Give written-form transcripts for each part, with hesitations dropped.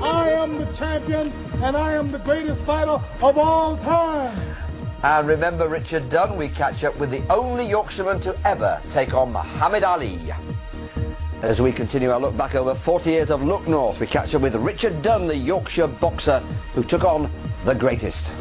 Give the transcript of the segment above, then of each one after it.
I am the champion, and I am the greatest fighter of all time. And remember Richard Dunn, we catch up with the only Yorkshireman to ever take on Muhammad Ali. As we continue our look back over 40 years of Look North, we catch up with Richard Dunn, the Yorkshire boxer who took on the greatest.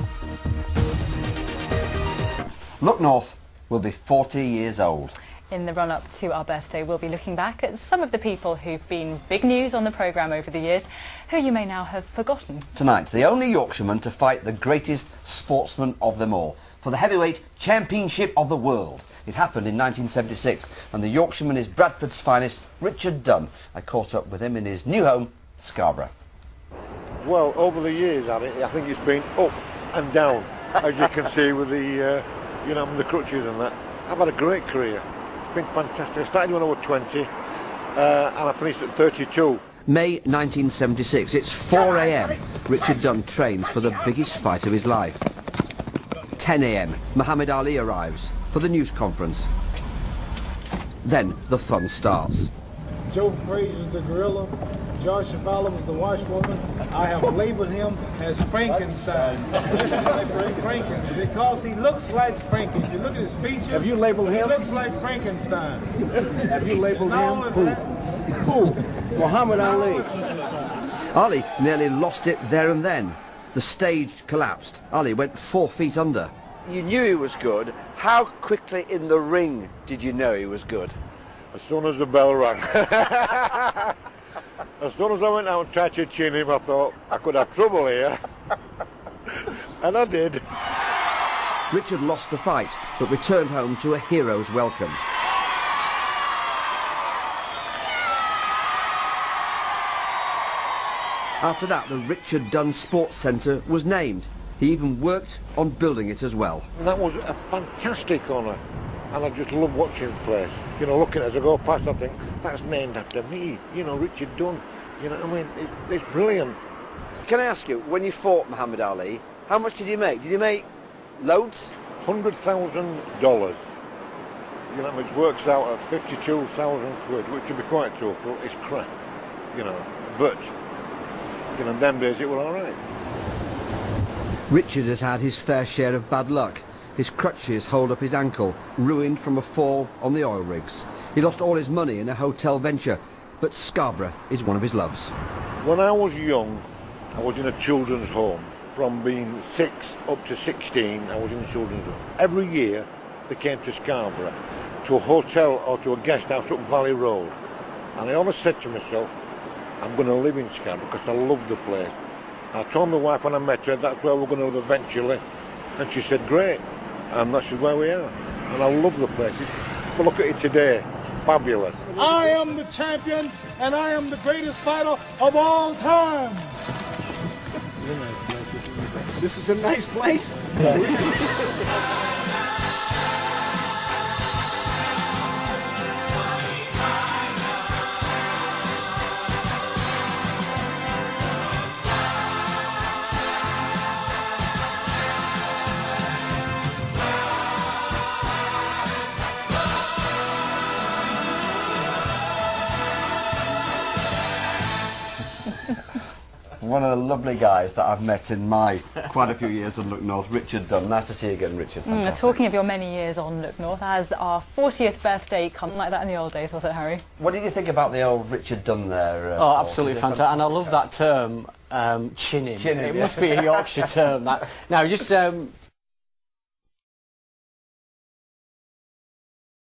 Look North will be 40 years old. In the run-up to our birthday, we'll be looking back at some of the people who've been big news on the programme over the years, who you may now have forgotten. Tonight, the only Yorkshireman to fight the greatest sportsman of them all for the heavyweight championship of the world. It happened in 1976, and the Yorkshireman is Bradford's finest, Richard Dunn. I caught up with him in his new home, Scarborough. Well, over the years, I think it's been up and down, as you can see with the, you know, the crutches and that. I've had a great career. It's been fantastic. I started when I was 20, and I finished at 32. May 1976, it's 4 a.m. Richard Dunn trains for the biggest fight of his life. 10 a.m, Muhammad Ali arrives for the news conference. Then the fun starts. Joe Frazier's the gorilla. George Chevalier was the washwoman. I have labeled him as Frankenstein. Franken, because he looks like Franken. If you look at his features, have you labeled him? He looks like Frankenstein. Have you labeled him? Who? Muhammad Ali. Ali nearly lost it there and then. The stage collapsed. Ali went 4 feet under. You knew he was good. How quickly in the ring did you know he was good? As soon as the bell rang. As soon as I went out and tried to chin him, I thought I could have trouble here. And I did. Richard lost the fight, but returned home to a hero's welcome. After that, the Richard Dunn Sports Centre was named. He even worked on building it as well. And that was a fantastic honour. And I just love watching the place. You know, looking as I go past, I think, that's named after me. You know, Richard Dunn. You know what I mean? It's brilliant. Can I ask you, when you fought Muhammad Ali, how much did you make? Did you make loads? $100,000. You know, which works out at 52,000 quid, which to be quite truthful is crap. You know, but, you know, them days it was all right. Richard has had his fair share of bad luck. His crutches hold up his ankle, ruined from a fall on the oil rigs. He lost all his money in a hotel venture, but Scarborough is one of his loves. When I was young, I was in a children's home. From being 6 up to 16, I was in a children's home. Every year, they came to Scarborough, to a hotel or to a guest house up Valley Road. And I always said to myself, I'm going to live in Scarborough because I love the place. I told my wife when I met her, that's where we're going to live eventually. And she said, great. And that's where we are. And I love the places. But look at it today. It's fabulous. I am the champion, and I am the greatest fighter of all time. This is a nice place. One of the lovely guys that I've met in my quite a few years on Look North, Richard Dunn. Nice to see you again, Richard. Talking of your many years on Look North, as our 40th birthday come like that in the old days, was it, Harry? What did you think about the old Richard Dunn there? Oh, absolutely fantastic. And I love that term, chinning. It must be a Yorkshire term. That. Now, just